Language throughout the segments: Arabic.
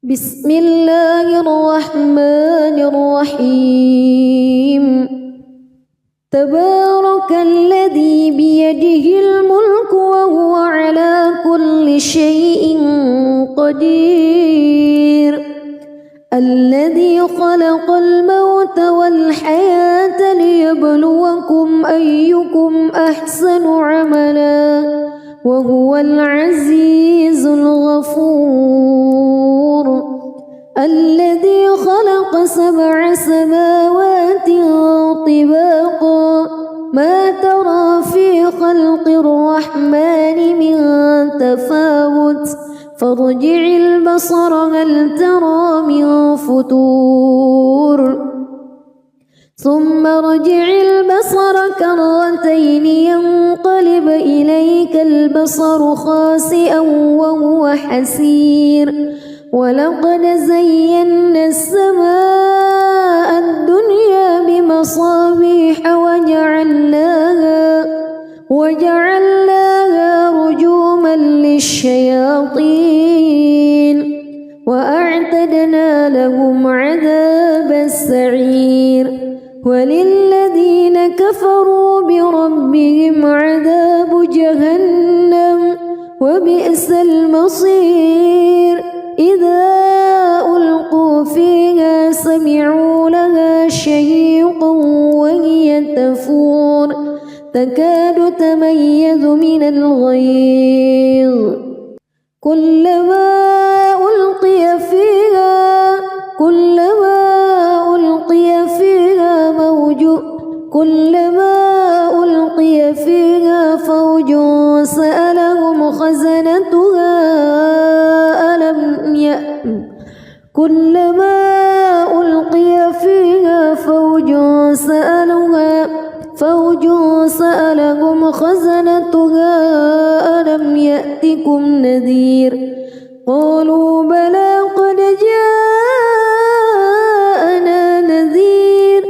بسم الله الرحمن الرحيم تبارك الذي بيده الملك وهو على كل شيء قدير الذي خلق الموت والحياة ليبلوكم أيكم أحسن عملا وهو العزيز الغفور الذي خلق 7 سماوات طباقا ما ترى في خلق الرحمن من تفاوت فارجع البصر هل ترى من فتور ثم ارجع البصر كرتين ينقلب إليك البصر خاسئا وهو حسير ولقد زينا السماء الدنيا بمصابيح وجعلناها رجوما للشياطين وأعتدنا لهم عذاب السعير وللذين كفروا بربهم عذاب جهنم وبئس المصير إذا ألقوا فيها سمعوا لها شهيقا وهي تفور تكاد تميز من الغيظ كلما ألقي فيها فوج سألهم خزنتها ألم يأتكم نذير قالوا بلى قد جاءنا نذير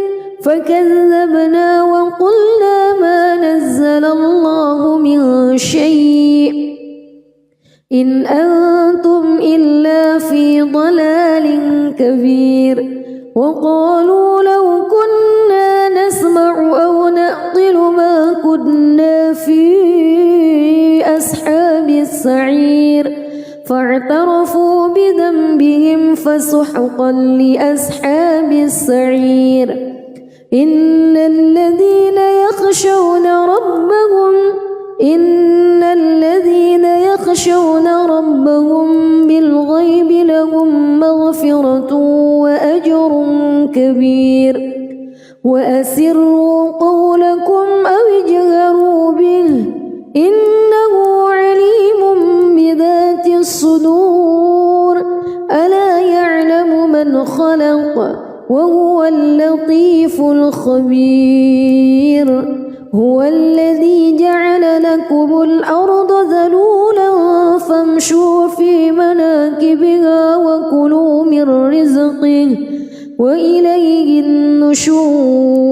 فكذبنا وقلنا ما نزل الله من شيء إن أنتم إلا في ضلال كبير وقالوا لو كنا نسمع أو نعقل ما كنا في أصحاب السعير فاعترفوا بذنبهم فسحقا لأصحاب السعير إن الذين يخشون ربهم بالغيب لهم مغفرة وأجر كبير وأسروا قولكم أو اجهروا به إنه عليم بذات الصدور ألا يعلم من خلق وهو اللطيف الخبير هو الذي جعل لكم الأرض ذلولا فامشوا في مناكبها وكلوا من رزقه وإليه النشور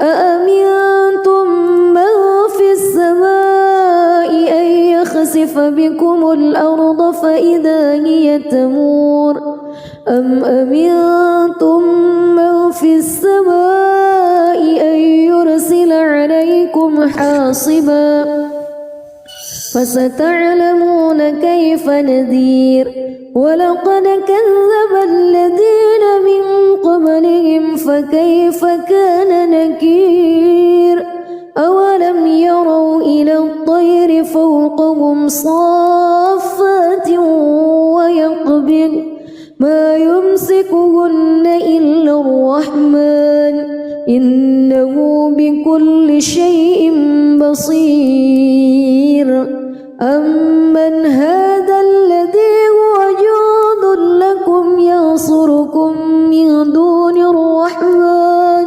أأمنتم من في السماء أن يخسف بكم الأرض فإذا هي تمور أم أمنتم من في السماء أن يرسل عليكم حاصبا فستعلمون كيف نذير ولقد كذب الذين من قبلهم فكيف كان نكير أولم يروا إلى الطير فوقهم صافات ويقبض ما يمسكهن إلا الرحمن إنه بكل شيء بصير أمن هذا الذي هو جند لكم ينصركم من دون الرحمن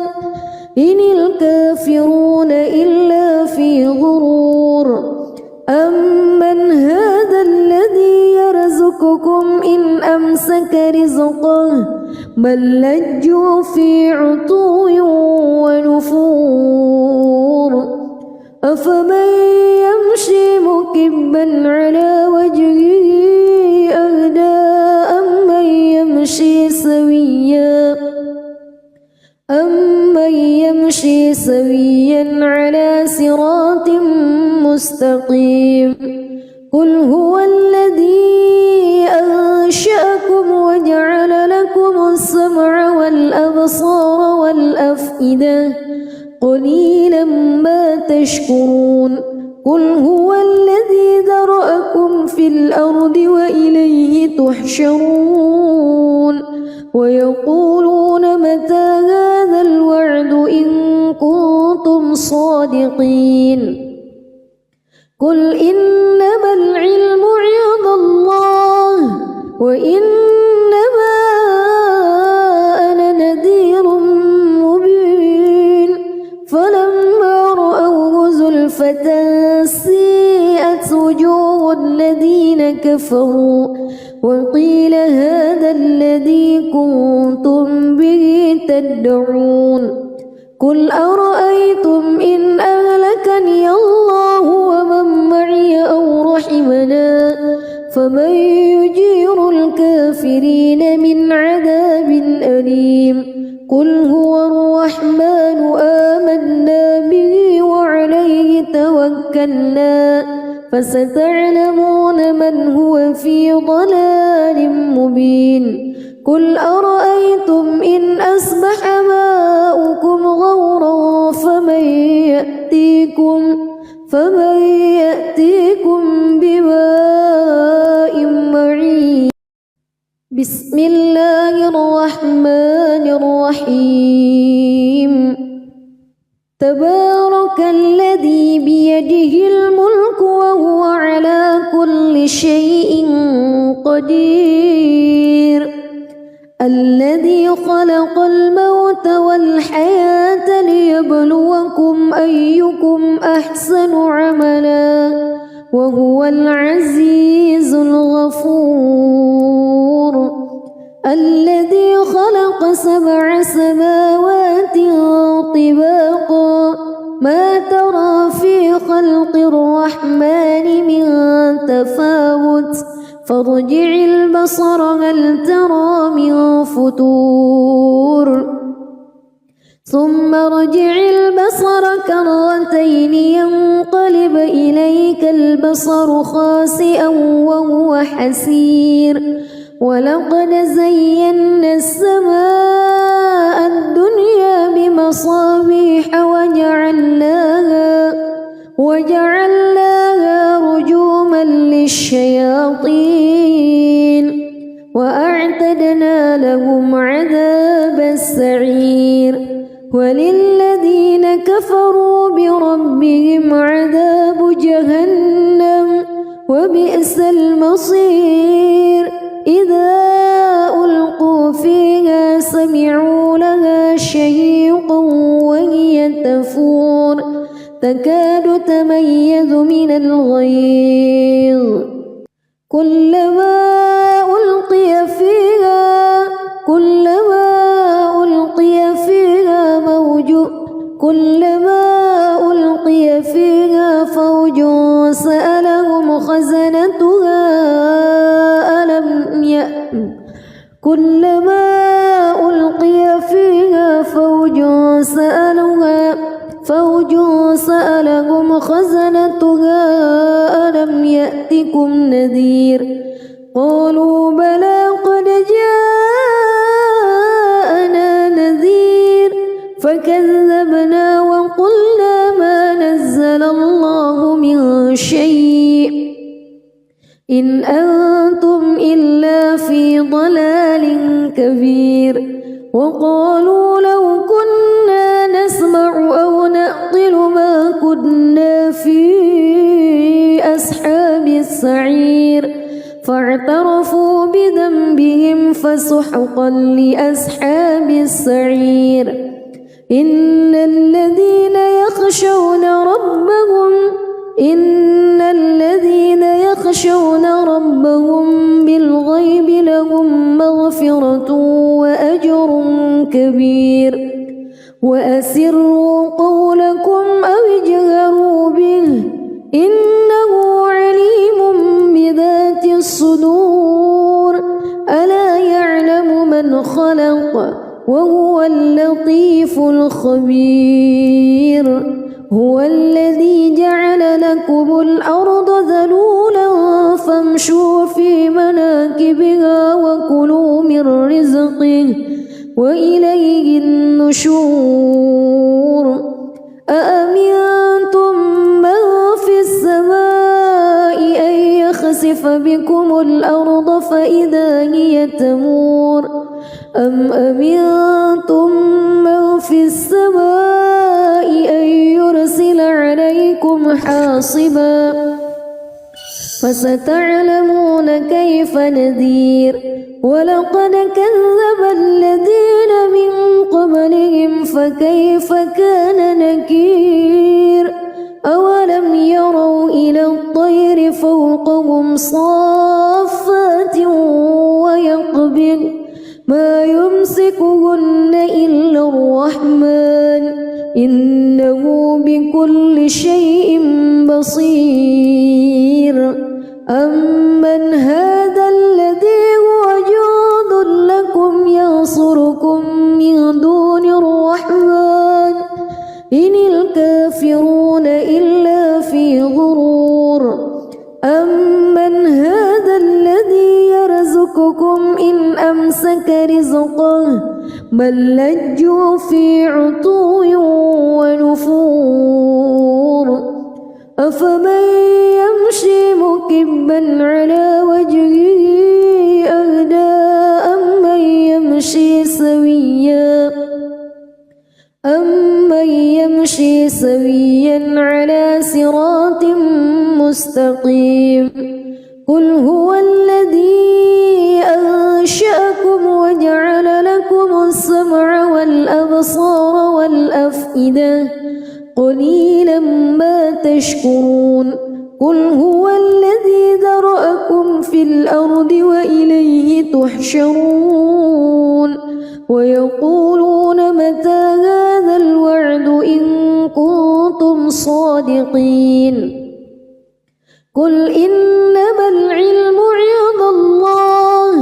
إن الكافرون إلا في غرور أمن هذا الذي يرزقكم إن أمسك رزقه بل لجوا في عتو ونفور أفمن يمشي مكبا على وجهه أهدى سويا على صراط مستقيم قل هو الذي أنشأكم وجعل لكم السمع والأبصار والأفئدة قليلا ما تشكرون قل هو الذي ذرأكم في الأرض وإليه تحشرون ويقولون متى هذا الوعد إن كنتم صادقين قل إنما العلم عند الله وإنما أنا نذير مبين فلما رأوه زلفة سيئت وجوه الذين كفروا وقيل هذا الذي كنتم به تدعون قل أرأيتم إن أهلكني الله ومن معي أو رحمنا فمن يجير الكافرين من عذاب أليم قل هو الرحمن آمنا به وعليه توكلنا فستعلمون من هو في ضلال مبين قل أرأيتم إن أصبح ماؤكم غورا فمن يأتيكم بماء معين بسم الله الرحمن الرحيم تبارك الذي بيده الملك وهو على كل شيء قدير الذي خلق الموت والحياة ليبلوكم أيكم أحسن عملا وهو العزيز الغفور الذي خلق 7 سماوات طباقا ما ترى في خلق الرحمن من تفاوت فارجع البصر هل ترى من فطور ثم ارجع البصر كرتين ينقلب إليك البصر خاسئا وهو حسير ولقد زينا السماء الدنيا بمصابيح وجعلناها رجوما للشياطين وأعتدنا لهم عذاب السعير وللذين كفروا بربهم عذاب جهنم وبئس المصير إذا ألقوا فيها سمعوا لها شهيقا وهي تفور تكاد تميز من الغيظ كلما ألقي فيها فوج سألهم خزنتها كلما ألقي فيها فوج سألهم خزنتها ألم يأتكم نذير قالوا بلى قد جاءنا نذير فكذبنا وقلنا ما نزل الله من شيء إن أنتم إلا في ضلال كبير وقالوا لو كنا نسمع أو نعقل ما كنا في أصحاب السعير فاعترفوا بذنبهم فسحقا لأصحاب السعير إن الذين يخشون ربهم بالغيب لهم مغفرة وأجر كبير وأسروا قولكم أو اجهروا به إنه عليم بذات الصدور ألا يعلم من خلق وهو اللطيف الخبير. كبير هو الذي جعل لكم الأرض ذلولا فامشوا في مناكبها وكلوا من رزقه وإليه النشور أأمنتم من في السماء أن يخسف بكم الأرض فإذا هي تمور أم أمنتم من في السماء أن يرسل عليكم حاصبا فستعلمون كيف نذير ولقد كذب الذين من قبلهم فكيف كان نكير أولم يروا إلى الطير فوقهم صافات ويقبض ما يمسكهن إلا الرحمن إنه بكل شيء بصير أمن هذا الذي هو جند لكم ينصركم من دون الرحمن إن الكافرون إلا في غرور أمن هذا الذي يرزقكم إن أمسك رزقه بل لجوا في عتو ونفور أفمن يمشي مكبا على وجهه أهدى أمن يمشي سويا على صراط مستقيم قل هو الذي أنشأكم وجعل لكم السمع والأبصار والأفئدة قليلا ما تشكرون قل هو الذي ذرأكم في الأرض وإليه تحشرون ويقولون متى هذا الوعد إن كنتم صادقين قل إنما العلم عند الله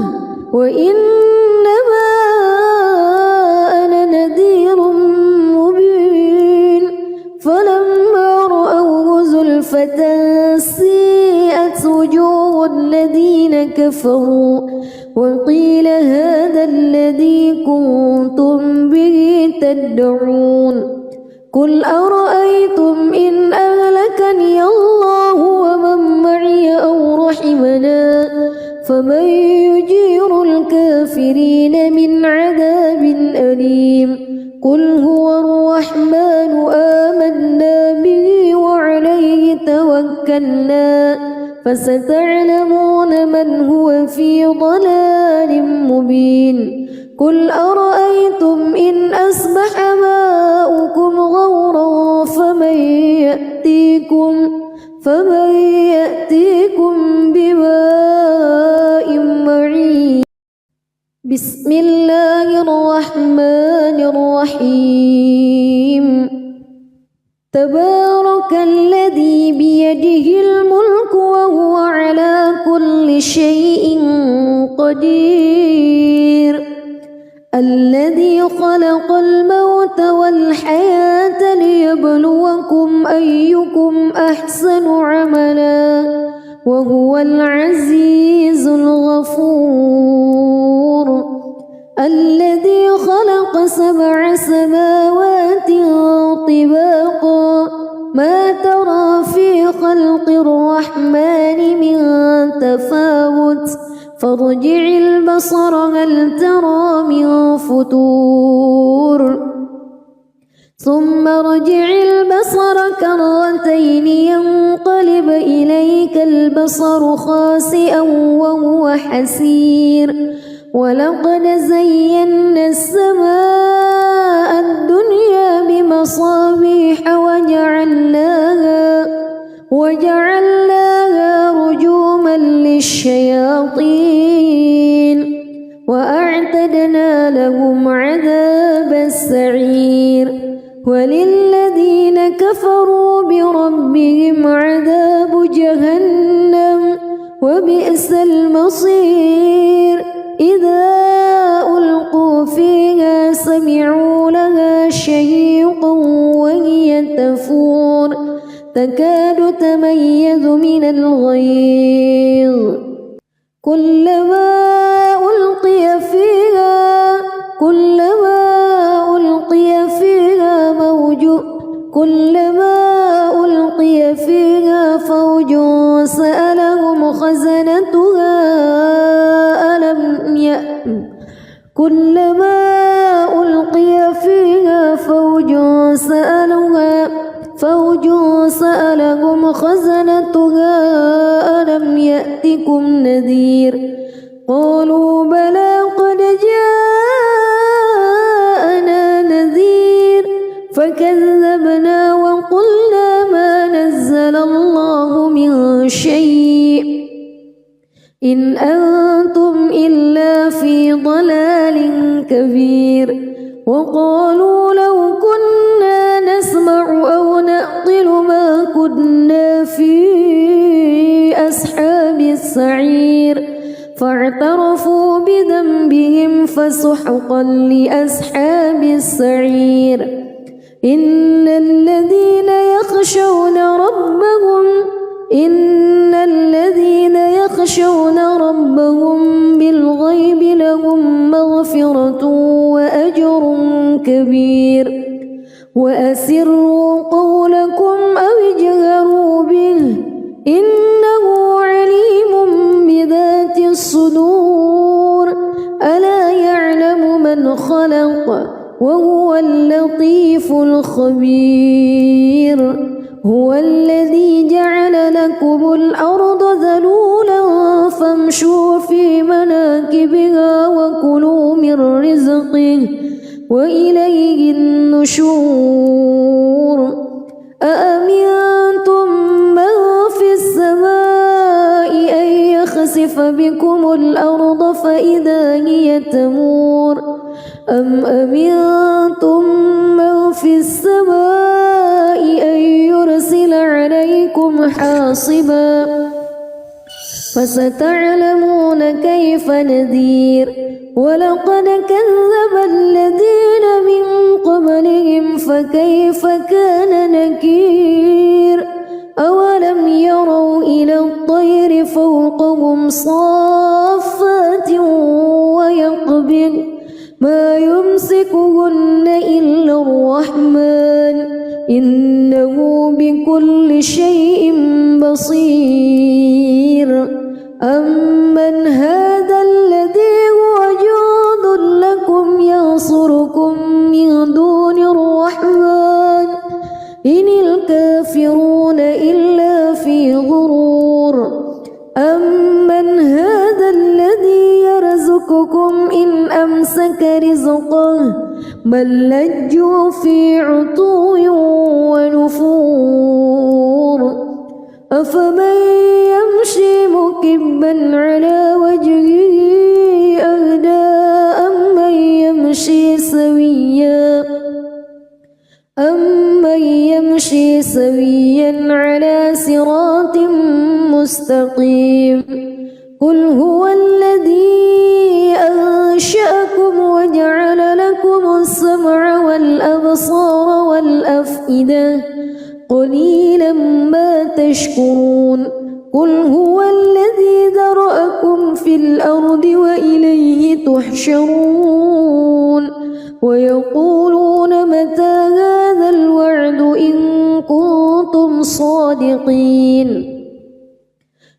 وإنما أنا نذير مبين فلما رأوه زلفة سيئت وجوه الذين كفروا وقيل هذا الذي كنتم به تدعون قل أرأيتم إن أهلكني الله ومن معي أو رحمنا فمن يجير الكافرين من عذاب أليم قل هو الرحمن آمنا به وعليه توكلنا فستعلمون من هو في ضلال مبين قل أرأيتم إن أصبح ماؤكم غورا فمن يأتيكم بماء معين بسم الله الرحمن الرحيم تبارك الذي بيده الملك وهو على كل شيء قدير الذي خلق الموت والحياة ليبلوكم أيكم أحسن عملا وهو العزيز الغفور الذي خلق 7 سماوات طباقا ما ترى في خلق الرحمن من تفاوت فارجع البصر هل ترى من فتور ثم ارجع البصر كرتين ينقلب إليك البصر خاسئا وهو حسير ولقد زينا السماء الدنيا بمصابيح وجعلناها رجوما للشياطين وأعتدنا لهم عذاب السعير وللذين كفروا بربهم عذاب جهنم وبئس المصير إذا ألقوا فيها سمعوا لها شهيقا وهي تكاد تميز من الغيظ كلما ألقي فيها فوج سألهم خزنتها ألم يأتكم نذير قالوا بلى قد جاءنا نذير فكذبنا وقلنا ما نزل الله من شيء إن أنتم إلا في ضلال كبير وقالوا لو كنا نسمع أو نعقل ما كنا في أصحاب السعير فاعترفوا بذنبهم فسحقا لأصحاب السعير إن الذين يخشون ربهم بالغيب لهم مغفرة وأجر كبير وأسروا قولكم أو اجهروا به إنه عليم بذات الصدور ألا يعلم من خلق وهو اللطيف الخبير هو الذي جعل لكم الأرض ذلولا فامشوا في مناكبها وكلوا من رزقه وإليه النشور أأمنتم من في السماء أن يخسف بكم الأرض فإذا هي تمور أم أمنتم من في السماء أن يرسل عليكم حاصبا فستعلمون كيف نذير ولقد كذب الذين من قبلهم فكيف كان نكير أولم يروا إلى الطير فوقهم صافات ويقبض ما يمسكهن إلا الرحمن إنه بكل شيء بصير أمن هذا الذي هو جند لكم ينصركم من دون الرحمن إن الكافرون إلا في غرور أمن هذا الذي يرزقكم إن أمسك رزقه بل لجوا في عتو ونفور أفمن يمشي مكبا على وجهه أهدى أمن يمشي سويا على صراط مستقيم قل هو الذي أنشأكم وجعل لكم السمع والأبصار والأفئدة قليلا ما تشكرون قل هو الذي ذرأكم في الأرض وإليه تحشرون ويقولون متى هذا الوعد إن كنتم صادقين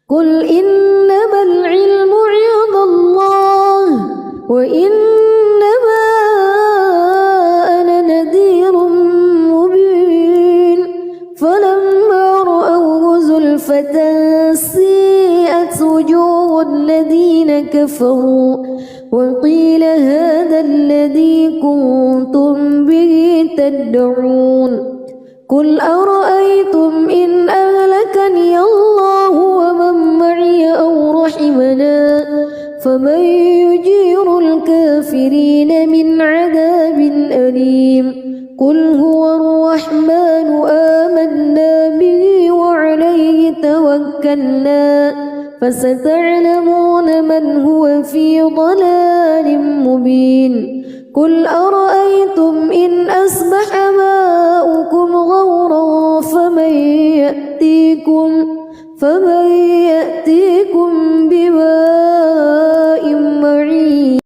قل إنما العلم عند الله وإنما أنا نذير مبين فلما رأوه زلفة سيئت وجوه الذين كفروا وقيل هذا الذي كنتم به تدعون قل أرأيتم إن أهلكني الله ومن معي أو رحمنا فمن يجير الكافرين من عذاب أليم قل هو الرحمن آمنا به وعليه توكلنا فستعلمون من هو في ضلال مبين قل أرأيتم إن أصبح ماؤكم غورا فمن يأتيكم بماء معين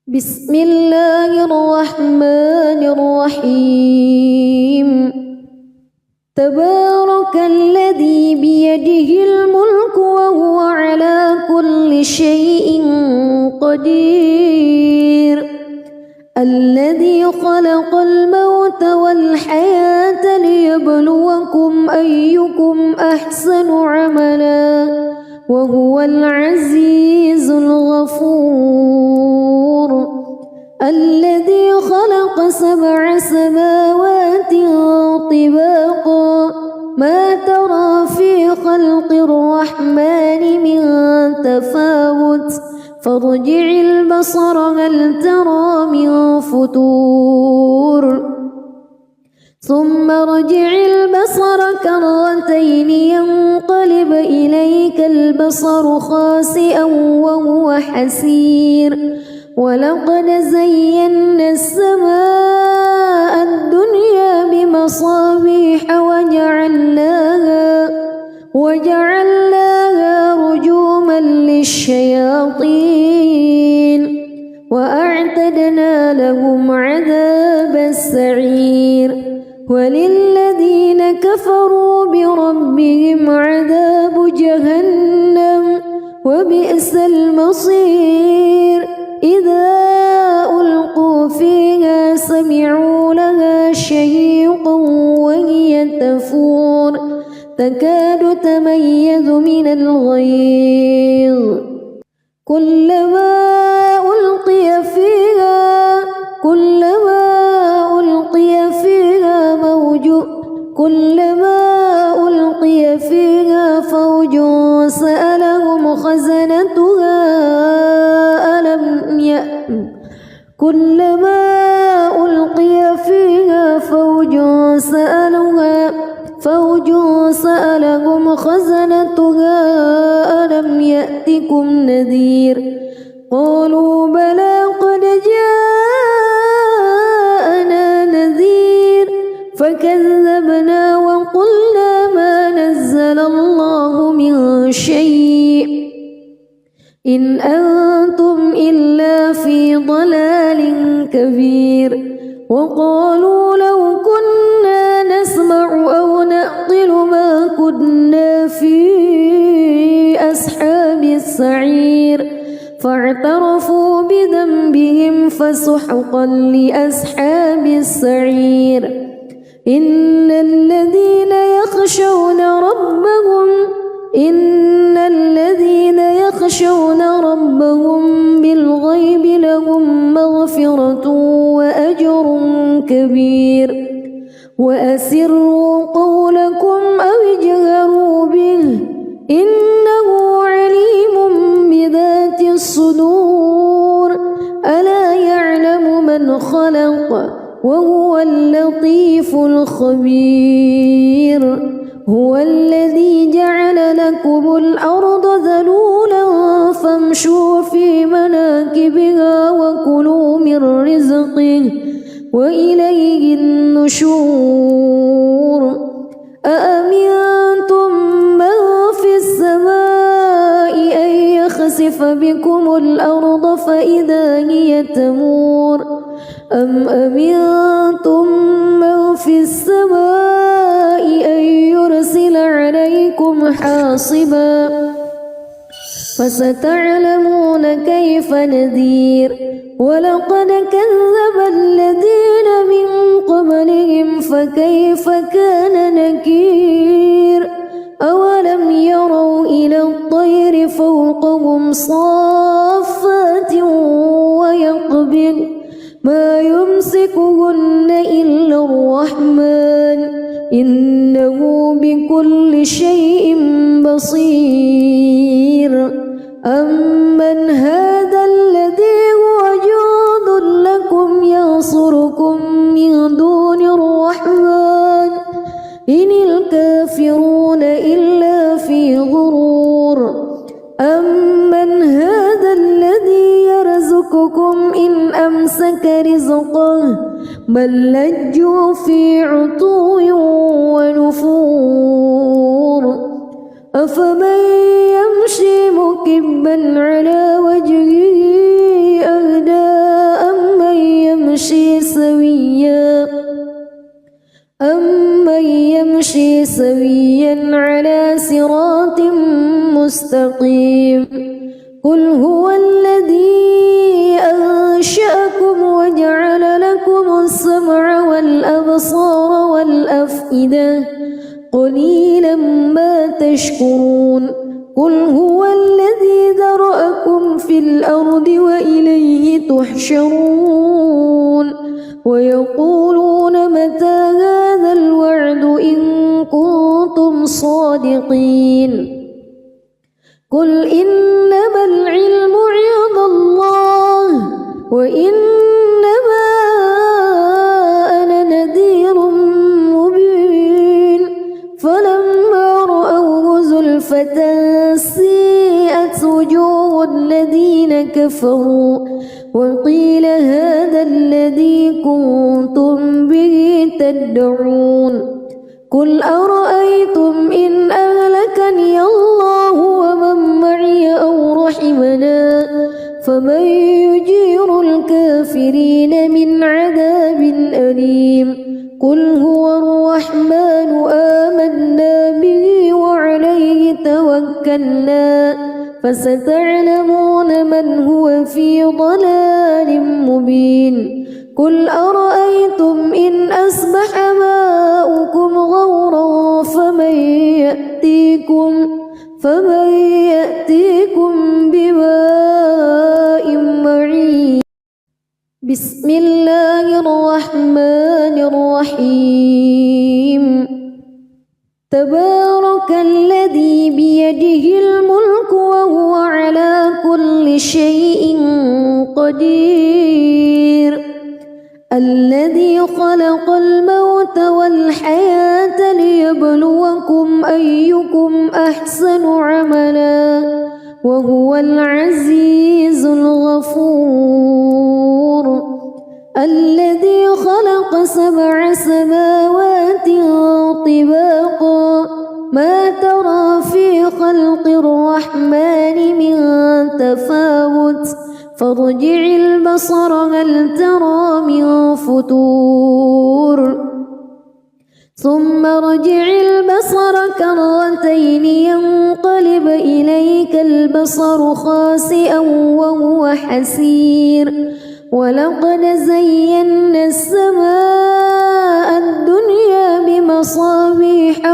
بسم الله الرحمن الرحيم تبارك الذي بيده الملك وهو على كل شيء قدير الذي خلق الموت والحياة ليبلوكم أيكم أحسن عملا وهو العزيز الغفور الذي خلق 7 سماوات طباقا ما ترى في خلق الرحمن من تفاوت فارجع البصر هل ترى من فتور ثم ارجع البصر كرتين ينقلب إليك البصر خاسئا وهو حسير ولقد زينا السماء الدنيا بمصابيح وجعلناها رجوما للشياطين وأعتدنا لهم عذاب السعير وللذين كفروا بربهم عذاب جهنم وبئس المصير إذا ألقوا فيها سمعوا لها شهيقا وهي تفور تكاد تميز من الغيظ كلما ألقي فيها فوج سألهم خزنتها كلما ألقي فيها فوج سألهم خزنتها ألم يأتكم نذير قالوا بلى قد جاءنا نذير فكذبنا وقلنا ما نزل الله من شيء إن أنتم إلا في ضلال كبير وقالوا لو كنا نسمع أو نعقل ما كنا في أصحاب السعير فاعترفوا بذنبهم فسحقا لأصحاب السعير إن الذين يخشون ربهم بالغيب لهم مغفرة وأجر كبير وأسروا قولكم أو اجهروا به إنه عليم بذات الصدور ألا يعلم من خلق وهو اللطيف الخبير هو الذي جعل لكم الأرض ذلولا فامشوا في مناكبها وكلوا من رزقه وإليه النشور أأمنتم من في السماء أن يخسف بكم الأرض فإذا هي تمور أم أمنتم من في السماء أن يرسل عليكم حاصبا فستعلمون كيف نذير ولقد كذب الذين من قبلهم فكيف كان نكير أولم يروا إلى الطير فوقهم صافات ويقبض ما يمسكهن إلا الرحمن إنه بكل شيء بصير أمن هذا الذي هو جند لكم ينصركم من دون الرحمن إن الكافرون إلا في غرور أمن هذا الذي يرزقكم إن أمسك رزقه بل لجوا في عتو ونفور أفمن يمشي مكبا على وجهه أهدى أمن يمشي سويا على صراط مستقيم قل هو الذي أنشأكم وجعل لكم السمع والأبصار والأفئدة قليلا ما تشكرون قل هو الذي ذرأكم في الأرض وإليه تحشرون ويقولون متى هذا الوعد إن كنتم صادقين قل إنما العلم عند الله وإنما أنا نذير مبين فلما رأوه زلفة سيئت وجوه الذين كفروا وقيل هذا الذي كنتم به تدعون قل أرأيتم إن أهلكني الله ومن معي أو رحمنا فمن يجير الكافرين من عذاب أليم قل هو الرحمن آمنا به وعليه توكلنا فستعلمون من هو في ضلال مبين قل أرأيتم إن أصبح ماؤكم غورا فمن يأتيكم بماء معين بسم الله الرحمن الرحيم تبارك الذي بيده الملك وهو على كل شيء قدير الذي خلق الموت والحياة ليبلوكم أيكم أحسن عملا وهو العزيز الغفور الذي خلق 7 سماوات طباقا ما ترى في خلق الرحمن من تفاوت فارجع البصر هل ترى من فتور ثم ارجع البصر كرتين ينقلب إليك البصر خاسئا وهو حسير ولقد زينا السماء الدنيا بمصابيح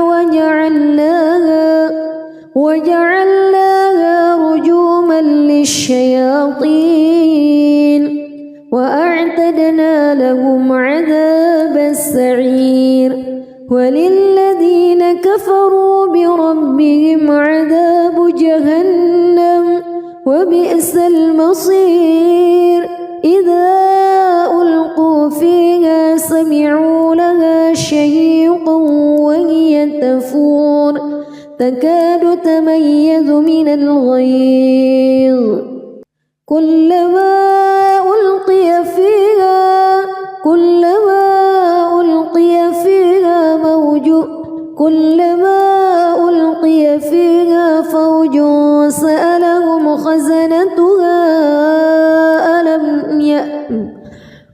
وجعلناها رجوما للشياطين وأعتدنا لهم عذاب السعير وللذين كفروا بربهم عذاب جهنم وبئس المصير إذا ألقوا فيها سمعوا لها شهيقا وهي تفور تكاد تميز من الغيظ كلما ألقي فيها فوج سألهم خزنتها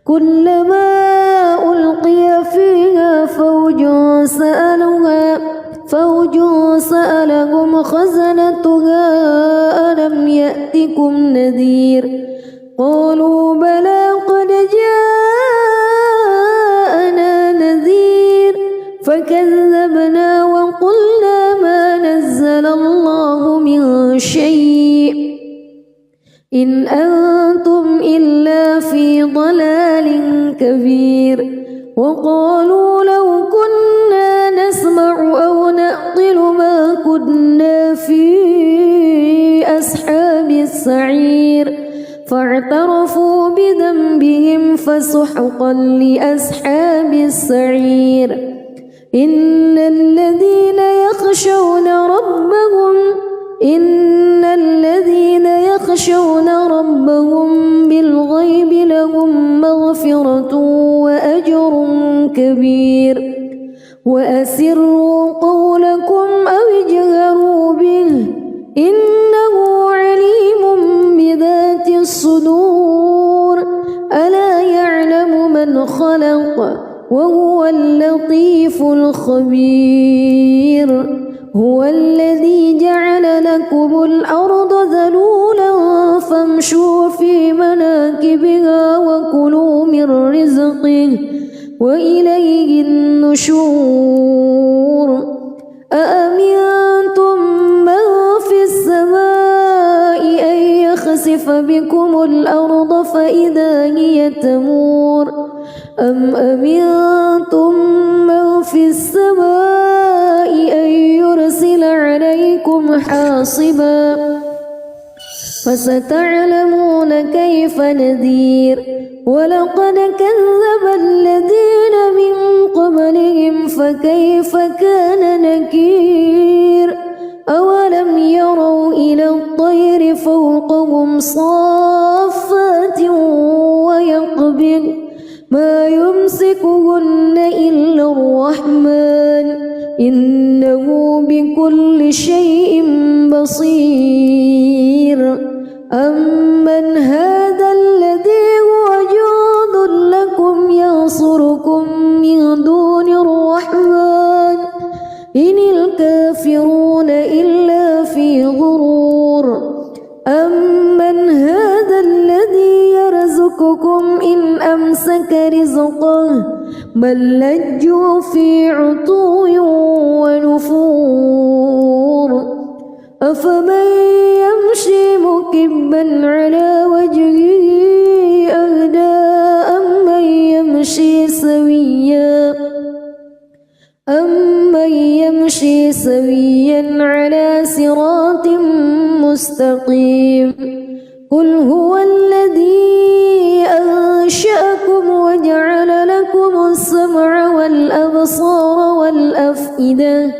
كلما ألقي فيها فوج سألهم خزنتها ألم يأتكم نذير قالوا بلى قد جاءنا نذير فكذبنا وقلنا ما نزل الله من شيء إن أنتم إلا في ضلال كبير وقالوا لو كنا نسمع أو نعقل ما كنا في أصحاب السعير فاعترفوا بذنبهم فسحقا لأصحاب السعير إن الذين يخشون ربهم بالغيب لهم مغفرة وأجر كبير وأسروا قولكم أو اجهروا به من خلق وهو اللطيف الخبير هو الذي جعل لكم الأرض ذلولا فامشوا في مناكبها وكلوا من رزقه وإليه النشور أأمنتم من في السماء أن يخسف بكم الأرض فإذا هي تمور أم أمنتم من في السماء أن يرسل عليكم حاصبا فستعلمون كيف نذير ولقد كذب الذين من قبلهم فكيف كان نكير أولم يروا إلى الطير فوقهم صافات ويقبض ما يمسكهن إلا الرحمن إنه بكل شيء بصير أمن هذا الذي هو جند لكم ينصركم من دون الرحمن إن الكافرون إلا في غرور أمن هذا الذي يرزقكم إن أمسك رزقه بل لجوا في عتو ونفور أفمن يمشي مكبا على وجهه أهدى أمن يمشي سويا على صراط مستقيم قل هو الذي أنشأكم وجعل لكم السمع والأبصار والأفئدة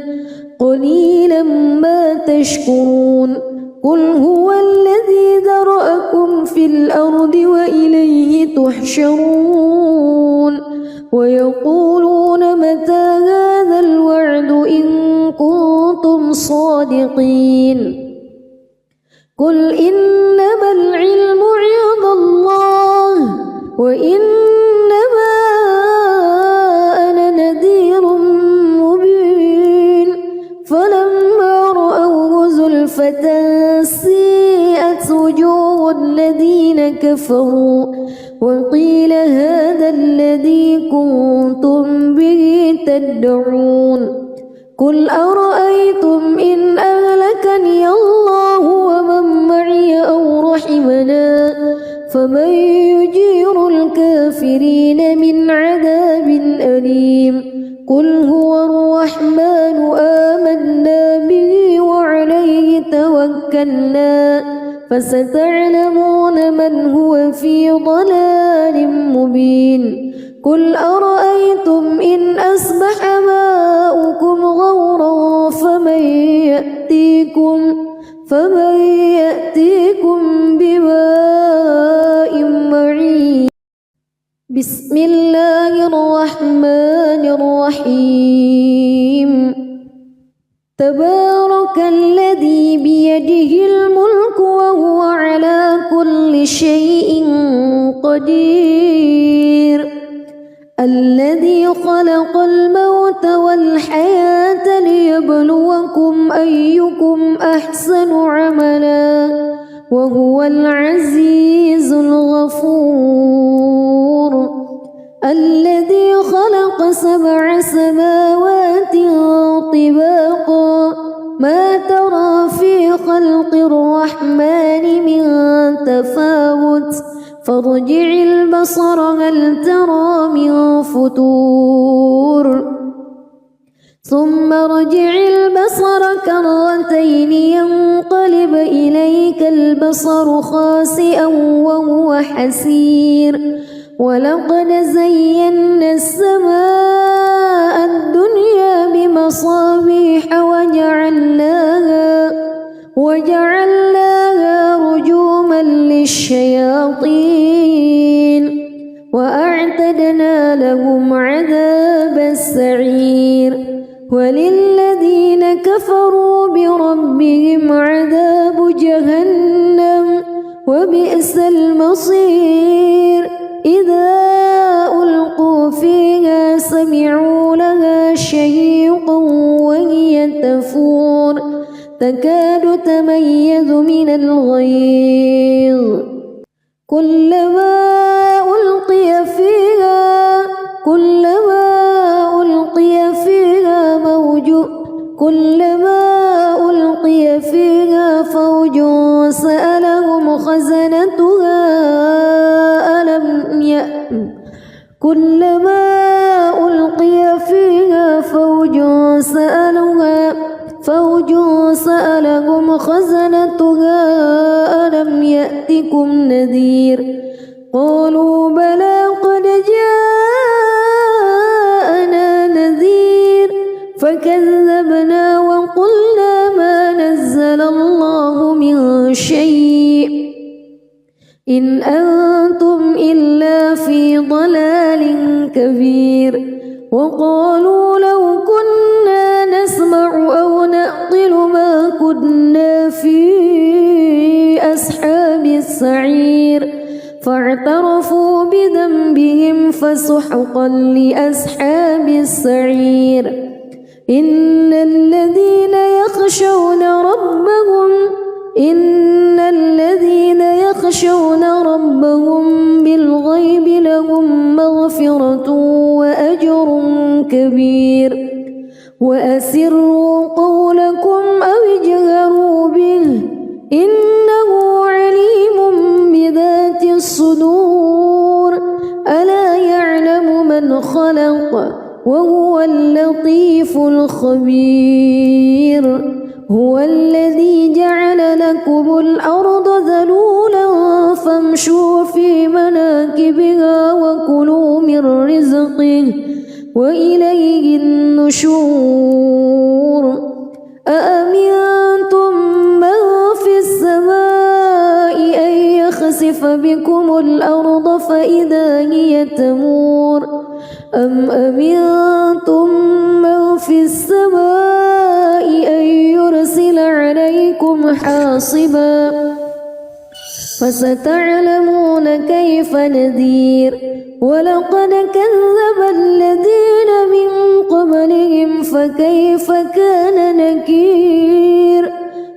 قليلا ما تشكرون قل هو الذي ذرأكم في الأرض وإليه تحشرون ويقولون متى هذا الوعد إن كنتم صادقين قل إنما العلم عند الله وإنما أنا نذير مبين فلما رأوه زلفة سيئت وجوه الذين كفروا وقيل هذا الذي كنتم به تدعون قل أرأيتم إن أهلكني الله ومن معي أو رحمنا فمن يجير الكافرين من عذاب أليم قل هو الرحمن آمنا به وعليه توكلنا فستعلمون من هو في ضلال مبين قل أرأيتم إن أصبح ماؤكم غورا فمن يأتيكم بماء معين بسم الله الرحمن الرحيم تبارك الذي بيده الملك وهو على كل شيء قدير الذي خلق الموت والحياة ليبلوكم أيكم أحسن عملا وهو العزيز الغفور الذي خلق 7 سماوات طباقا ما ترى في خلق الرحمن من تفاوت فارجع البصر هل ترى من فطور ثم ارجع البصر كرتين ينقلب إليك البصر خاسئا وهو حسير ولقد زينا السماء الدنيا بمصابيح وجعلناها رجوما للشياطين وأعتدنا لهم عذاب السعير وللذين كفروا بربهم عذاب جهنم وبئس المصير إذا ألقوا تكاد تميز من الغيظ كلما ألقي فيها فوج سألهم خزنتها ألم يأتكم نذير قالوا بلى قد جاءنا نذير فكذبنا وقلنا ما نزل الله من شيء إن أنتم إلا في ضلال كبير وقالوا لو كنا نسمع أو نعقل ما كنا في أصحاب السعير فاعترفوا بذنبهم فسحقا لأصحاب السعير إن الذين يخشون ربهم بالغيب لهم مغفرة وأجر كبير وأسروا قولكم أو اجهروا به إنه عليم بذات الصدور ألا يعلم من خلق وهو اللطيف الخبير هو الذي جعل لكم الأرض ذلولا فامشوا في مناكبها وكلوا من رزقه وإليه النشور أأمنتم من في السماء أن يخسف بكم الأرض فإذا هي تمور أم أمنتم من في السماء أن يرسل عليكم حاصبا فستعلمون كيف نذير ولقد كذب الذين من قبلهم فكيف كان نكير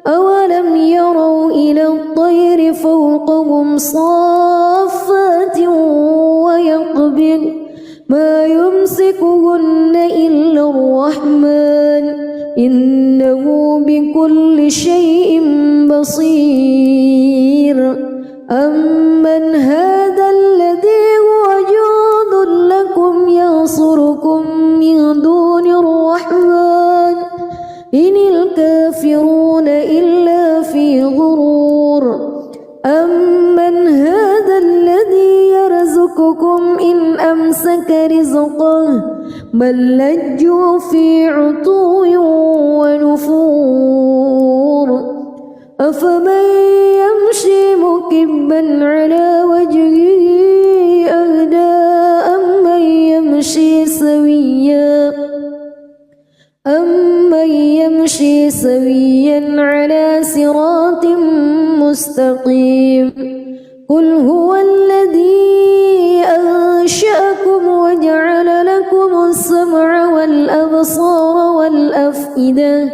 أولم يروا إلى الطير فوقهم صافات ويقبض ما يمسكهن إلا الرحمن إنه بكل شيء بصير أمن هذا الذي هو جند لكم ينصركم من دون الرحمن إن الكافرون إلا في غرور أمن هذا الذي يرزقكم إن أمسك رزقه بل لجوا في عتو ونفور أفمن يمشي مكبا على وجهه أهدى أمن يمشي سويا على صراط مستقيم قل هو الذي أنشأكم وجعل لكم السمع والأبصار والأفئدة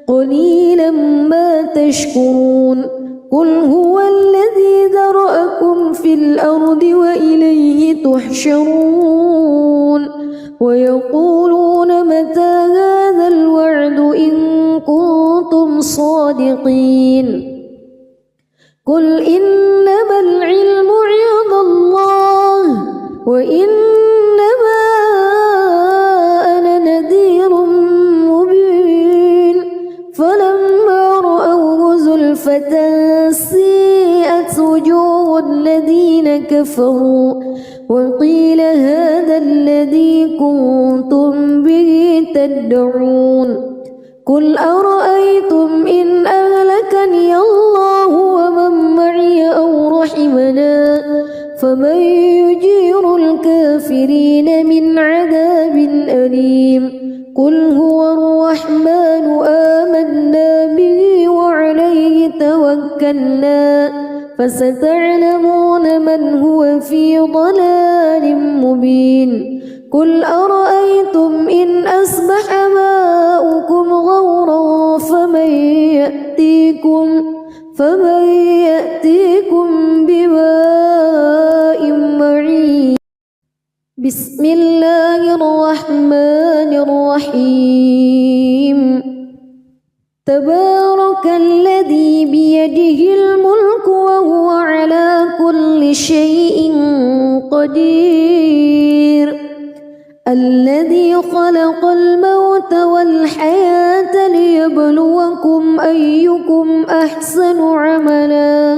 قليلا ما تشكرون قل هو الذي ذرأكم في الأرض وإليه تحشرون ويقولون متى هذا الوعد إن كنتم صادقين قل إنما العلم عند الله وإنما أنا نذير مبين فلما رأوه زلفة سيئت وجوه الذين كفروا وقيل هذا الذي كنتم به تدعون قل أرأيتم إن أهلكني الله ومن معي أو رحمنا فمن يجير الكافرين من عذاب أليم قل هو الرحمن آمنا به وعليه توكلنا فستعلمون من هو في ضلال مبين قل أرأيتم إن أصبح ماؤكم غورا فمن يأتيكم بماء معين. بسم الله الرحمن الرحيم. تبارك الذي بيده الملك وهو على كل شيء قدير. الذي خلق الموت والحياة ليبلوكم أيكم أحسن عملا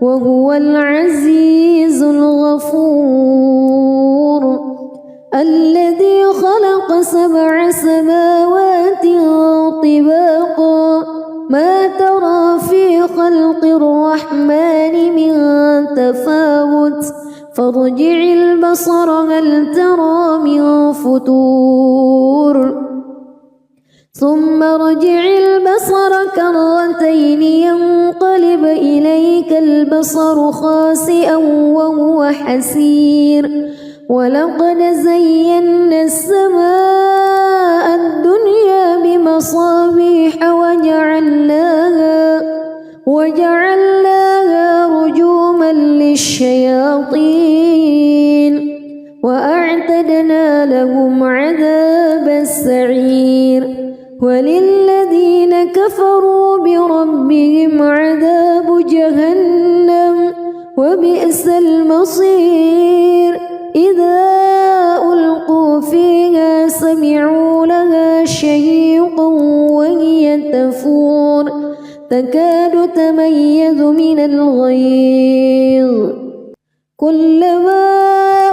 وهو العزيز الغفور. الذي خلق 7 سماوات طباقا ما ترى في خلق الرحمن من تفاوت فارجع البصر هل ترى من فتور ثم ارجع البصر كرتين ينقلب إليك البصر خاسئا وهو حسير. ولقد زينا السماء الدنيا بمصابيح وجعلناها رجوما للشياطين وأعتدنا لهم عذاب السعير. وللذين كفروا بربهم عذاب جهنم وبئس المصير. إذا ألقوا فيها سمعوا لها شهيقا وهي تفور تكاد تميز من الغيظ. كلما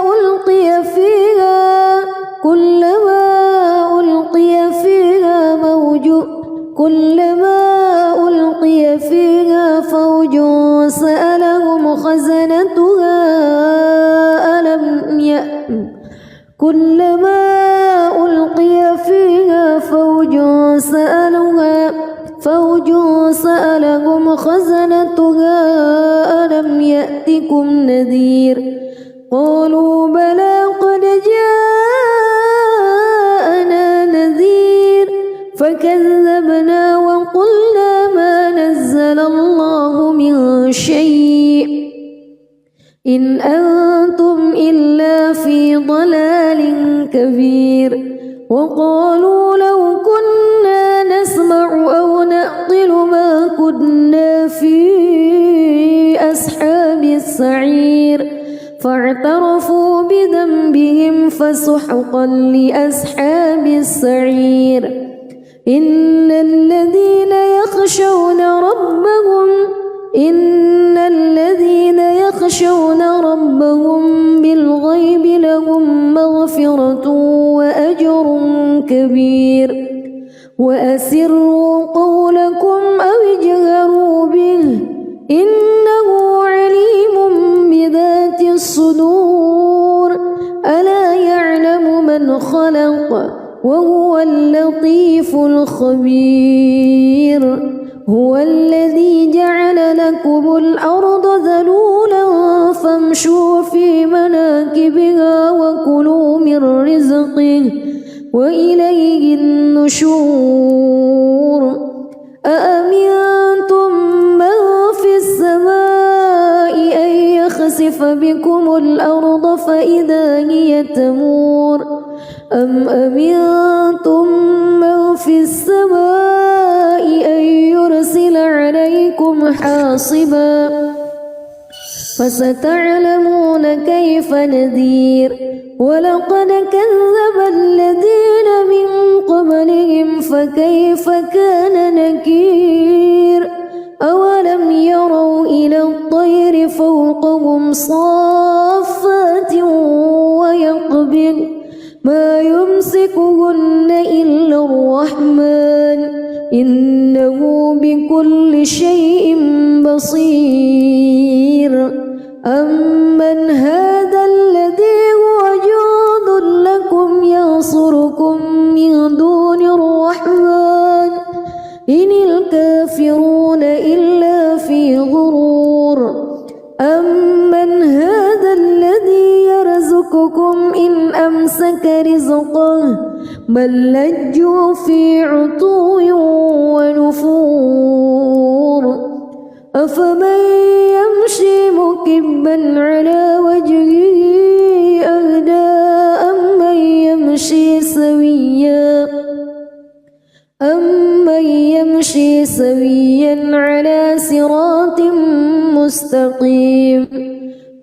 ألقي فيها فوج سألهم خزنتها ألم يأتكم نذير. قالوا بلى قد جاءنا نذير فكذبنا وقلنا ما نزل الله من شيء إن أنتم إلا في ضلال كبير. وقالوا لو كنا نسمع أو نعقل ما كنا في أصحاب السعير فاعترفوا بذنبهم فسحقا لأصحاب السعير. إن الذين يخشون ربهم بالغيب لهم مغفرة وأجر كبير. وأسروا قولكم أو اجهروا به إنه عليم بذات الصدور. ألا يعلم من خلق وهو اللطيف الخبير. هو الذي جعل لكم الأرض ذلولا فامشوا في مناكبها وكلوا من رزقه وإليه النشور. أأمنتم من في السماء أن يخسف بكم الأرض فإذا هي تمور أم أمنتم من في السماء أن يرسل عليكم حاصبا فستعلمون كيف نذير. ولقد كذب الذين من قبلهم فكيف كان نكير. أولم يروا إلى الطير فوقهم صافات ويقبض ما يمسكهن إلا الرحمن إنه بكل شيء بصير. أمن هذا الذي هو جند لكم ينصركم من دون الرحمن إن الكافرون إلا في غرور. أمن هذا الذي يرزقكم إن أمسك رزقه بل لجوا في عتو ونفور أفمن يمشي مكبا على وجهه أهدى أمن يمشي سويا على صراط مستقيم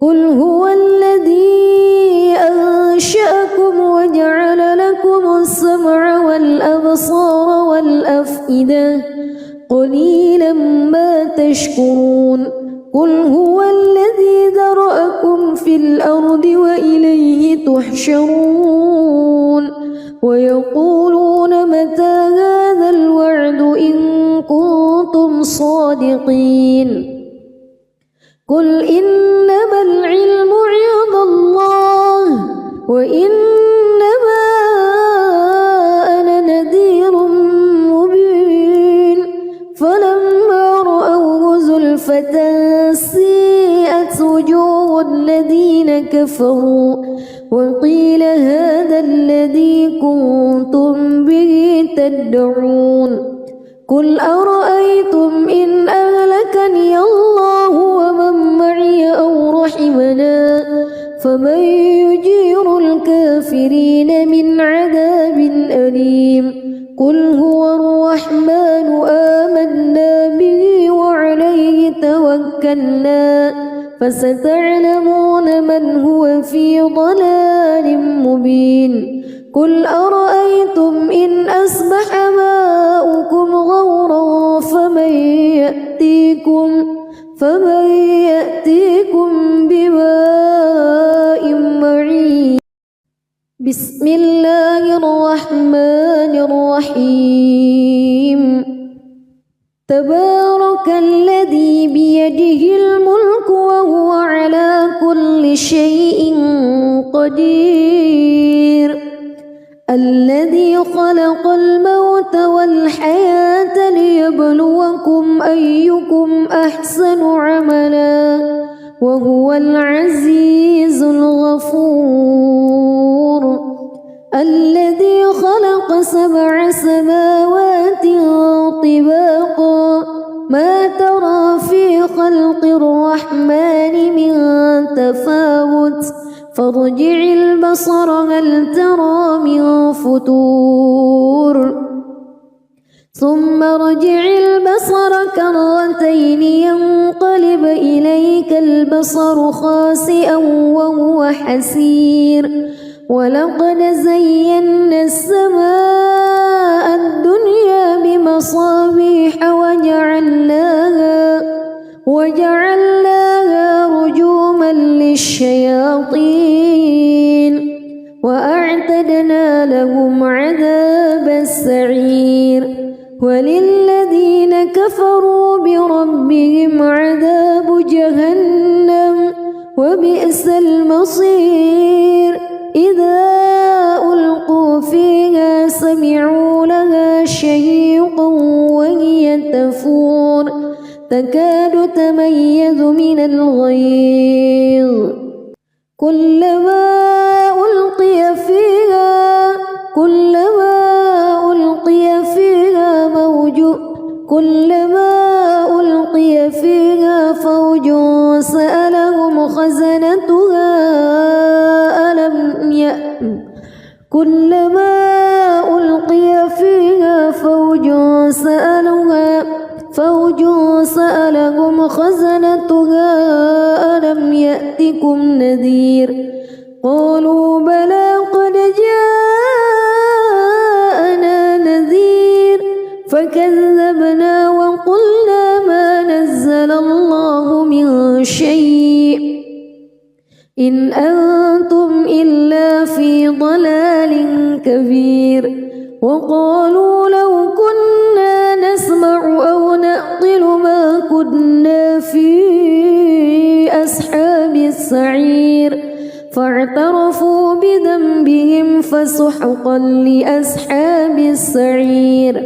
قل هو الذي أنشأكم وجعل لكم السمع والأبصار والأفئدة قليلا ما تشكرون قل هو الذي ذرأكم في الأرض وإليه تحشرون ويقولون متى هذا الوعد إن كنتم صادقين قل إنما العلم عند الله وإنما أنا نذير مبين فلما رأوه زلفة سيئت وجوه الذين كفروا وقيل هذا الذي كنتم به تدعون قل أرأيتم إن أهلكني الله ومن معي أو رحمنا فمن يجير الكافرين من عذاب أليم قل هو الرحمن آمنا به وعليه توكلنا فستعلمون من هو في ضلال مبين قل أرأيتم إن أصبح ماؤكم غورا فمن يأتيكم بماء معين بسم الله الرحمن الرحيم تبارك الذي بيده الملك وهو على كل شيء قدير الذي خلق الموت والحياة ليبلوكم أيكم أحسن عملا وهو العزيز الغفور الذي خلق 7 سماوات طباقا ما ترى في خلق الرحمن من تفاوت فارجع البصر هل ترى من فتور ثم ارجع البصر كرتين ينقلب إليك البصر خاسئا وهو حسير ولقد زينا السماء الدنيا بمصابيح وجعلناها رجوما للشياطين وأعتدنا لهم عذاب السعير وللذين كفروا بربهم عذاب جهنم وبئس المصير إذا ألقوا فيها سمعوا لها شهيقا وهي تفور تكاد تميز من الغيظ كلما ألقي فيها فوج سألهم خزنتها ألم يأتكم نذير قالوا بلى قد جاءنا نذير فكذبنا وقلنا ما نزل الله من شيء إن أنتم إلا في ضلال كبير وقالوا لو كنا نسمع أو نعقل ما كنا في أصحاب السعير فاعترفوا بذنبهم فسحقا لأصحاب السعير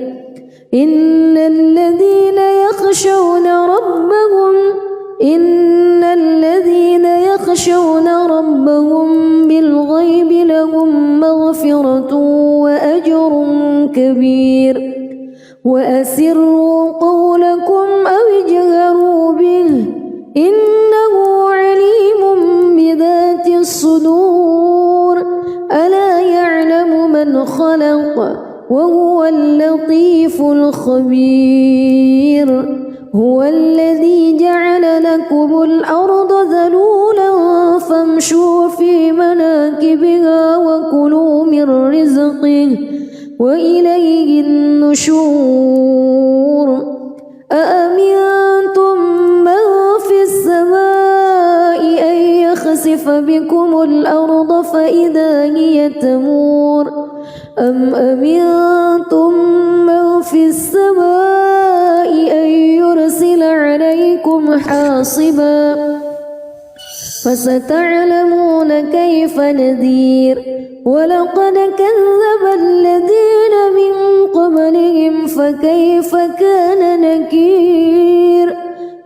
إن الذين يخشون ربهم بالغيب لهم مغفرة وأجر أجر كبير وأسروا قولكم أو اجهروا به إنه عليم بذات الصدور ألا يعلم من خلق وهو اللطيف الخبير هو الذي جعل لكم الأرض ذلولا فامشوا في مناكبها وكلوا من رزقه وإليه النشور أأمنتم من في السماء أن يخسف بكم الأرض فإذا هي تمور أم أمنتم من في السماء أن يرسل عليكم حاصبا فستعلمون كيف نذير ولقد كذب الذين من قبلهم فكيف كان نكير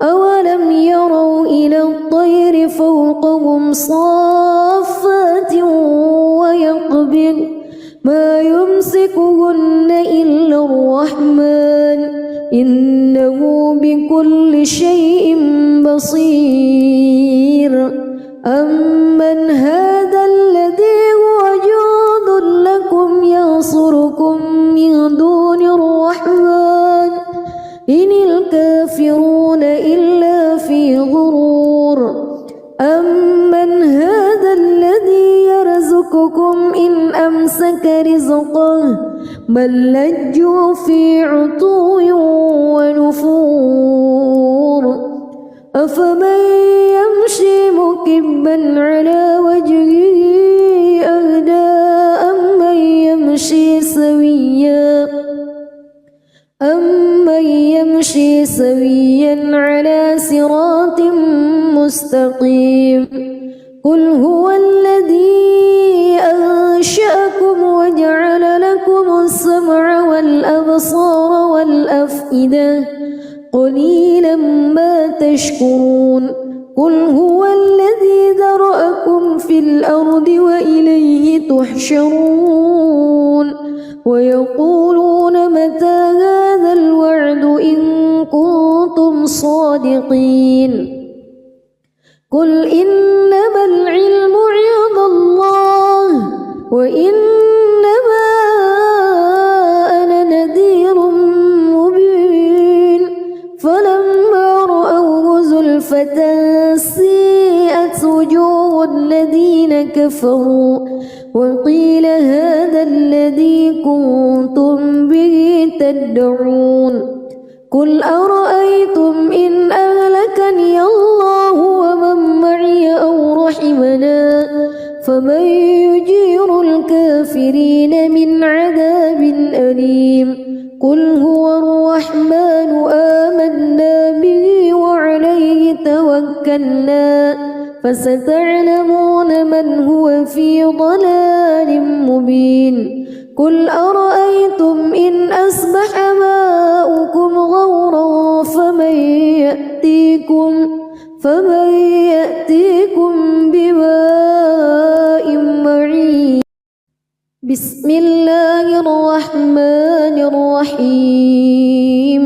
أولم يروا إلى الطير فوقهم صافات ويقبض ما يمسكهن إلا الرحمن إنه بكل شيء بصير أمن هذا الذي هو جند لكم ينصركم من دون الرحمن إن الكافرون إلا في غرور أمن هذا الذي يرزقكم إن أمسك رزقه بل لجوا في عتو ونفور أفمن يمشي مكبا على وجهه أهدى أمن يمشي سويا على صراط مستقيم قل هو الذي أنشأكم وجعل لكم السمع والأبصار والأفئدة قليلا ما تشكرون قل هو الذي ذرأكم في الأرض وإليه تحشرون ويقولون متى هذا الوعد إن كنتم صادقين قل إنما العلم عند الله وإنما أنا نذير مبين فلما رأوه زلفة سيئت وجوه الذين كفروا وقيل هذا الذي كنتم به تدعون قل أرأيتم إن أهلكني الله ومن معي أو رحمنا فمن يجير الكافرين من عذاب أليم قل هو الرحمن آمنا به وعليه توكلنا فستعلمون من هو في ضلال مبين قل أرأيتم إن أصبح ماؤكم غورا فمن يأتيكم بماء معين بسم الله الرحمن الرحيم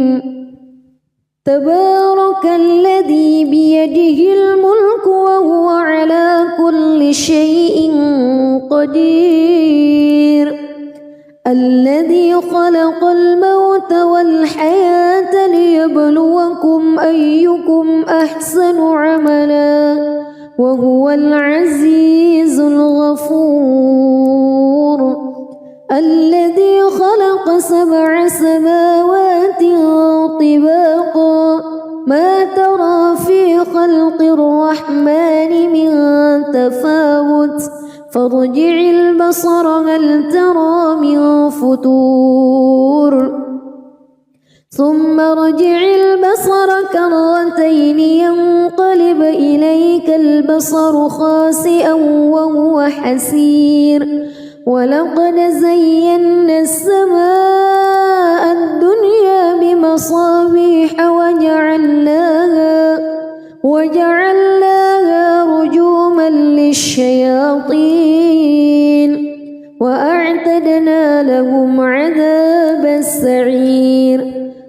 تبارك الذي بيده الملك وهو على كل شيء قدير الذي خلق الموت والحياة ليبلوكم أيكم أحسن عملا وهو العزيز الغفور الذي خلق 7 سماوات طباقا ما ترى في خلق الرحمن من تفاوت فارجع البصر هل ترى من فتور ثم ارجع البصر كرتين ينقلب إليك البصر خاسئا وهو حسير ولقد زينا السماء الدنيا بمصابيح وجعلناها رجوما للشياطين وأعتدنا لهم عذاب السعير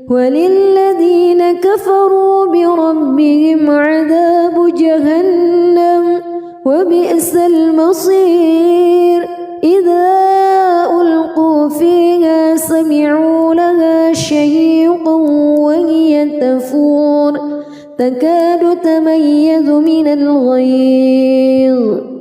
وللذين كفروا بربهم عذاب جهنم وبئس المصير إذا ألقوا فيها سمعوا لها شهيقا وهي تفور تكاد تميز من الغيظ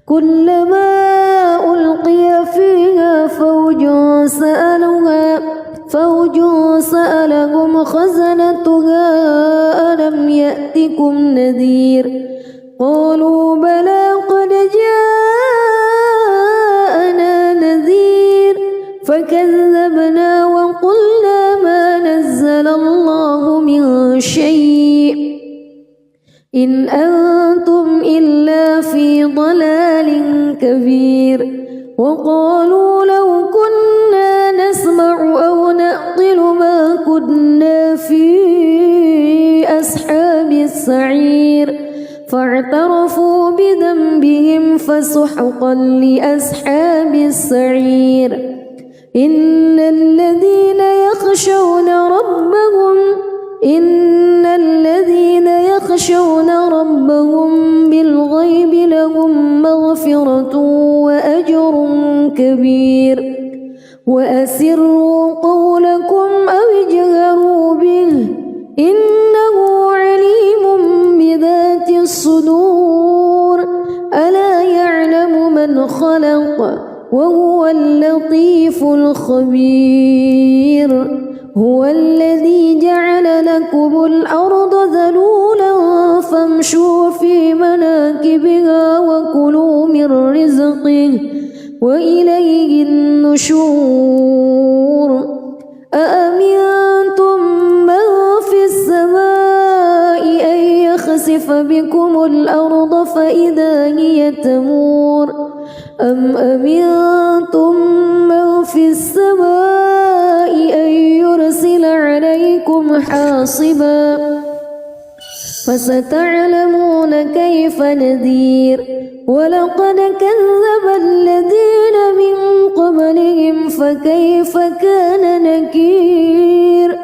كلما ألقي فيها فوج سألهم خزنتها ألم يأتكم نذير قالوا بلى قد جاءنا نذير فكذبنا وقلنا ما نزل الله من شيء إن أنتم إلا في ضلال كبير وقالوا لو كنا نسمع أو نعقل ما كنا في أصحاب السعير فاعترفوا بذنبهم فسحقا لأصحاب السعير إن الذين يخشون ربهم بالغيب لهم مغفرة وأجر كبير وأسروا قولكم أو اجهروا به إنه عليم بذات الصدور ألا يعلم من خلق وهو اللطيف الخبير هو الذي جعل لكم الأرض ذلولا فامشوا في مناكبها وكلوا من رزقه وإليه النشور أأمنتم من في السماء أن يخسف بكم الأرض فإذا هي تمور أم أمنتم من في السماء أن يرسل عليكم حاصبا فستعلمون كيف نذير ولقد كذب الذين من قبلهم فكيف كان نكير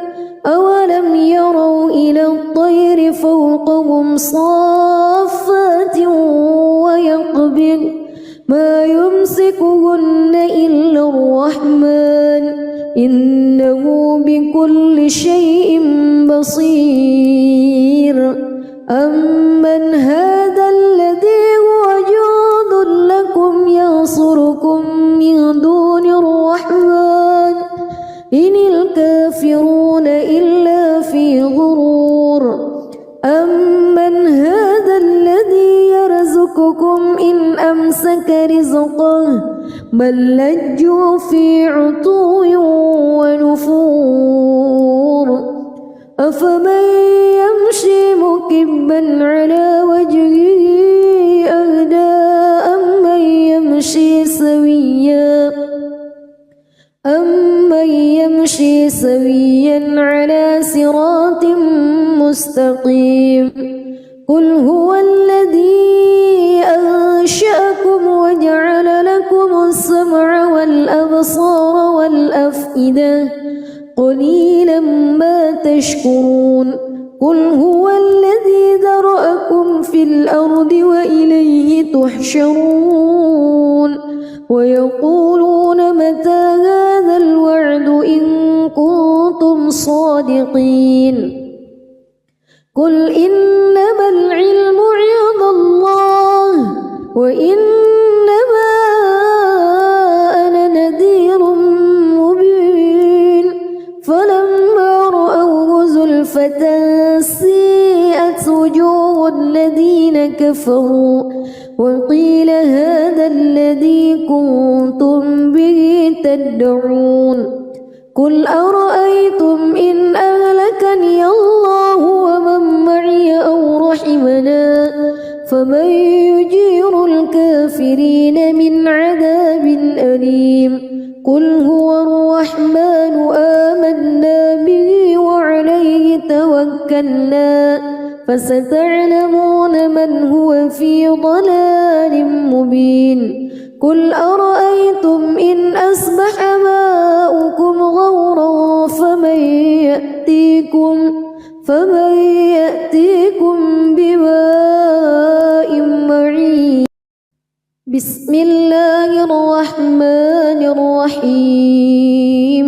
أولم يروا إلى الطير فوقهم صافات ويقبض ما يمسكهن إلا الرحمن إنه بكل شيء بصير أمن هذا الذي هو جند لكم ينصركم من دون الرحمن إن الكافرون إلا في غرور أمن هذا الذي يرزقكم إن أمسك رزقه بل لجوا في عتو ونفور أفمن يمشي مكبا على وجهه أهدى أمن يمشي سويا على صراط مستقيم قل هو الذي أنشأكم وجعل لكم السمع والأبصار والأفئدة قليلا ما تشكرون قل هو الذي ذرأكم في الأرض وإليه تحشرون ويقولون متى هذا الوعد إن كنتم صادقين قل إنما العلم عند الله وإنما أنا نذير مبين فلما رأوه زلفة سيئت وجوه الذين كفروا وقيل هذا الذي كنتم به تدعون قل أرأيتم إن أهلكني الله ومن معي أو رحمنا فمن يجير الكافرين من فستعلمون من هو في ضلال مبين قل أرأيتم إن أصبح ماؤكم غورا فمن يأتيكم بماء معين بسم الله الرحمن الرحيم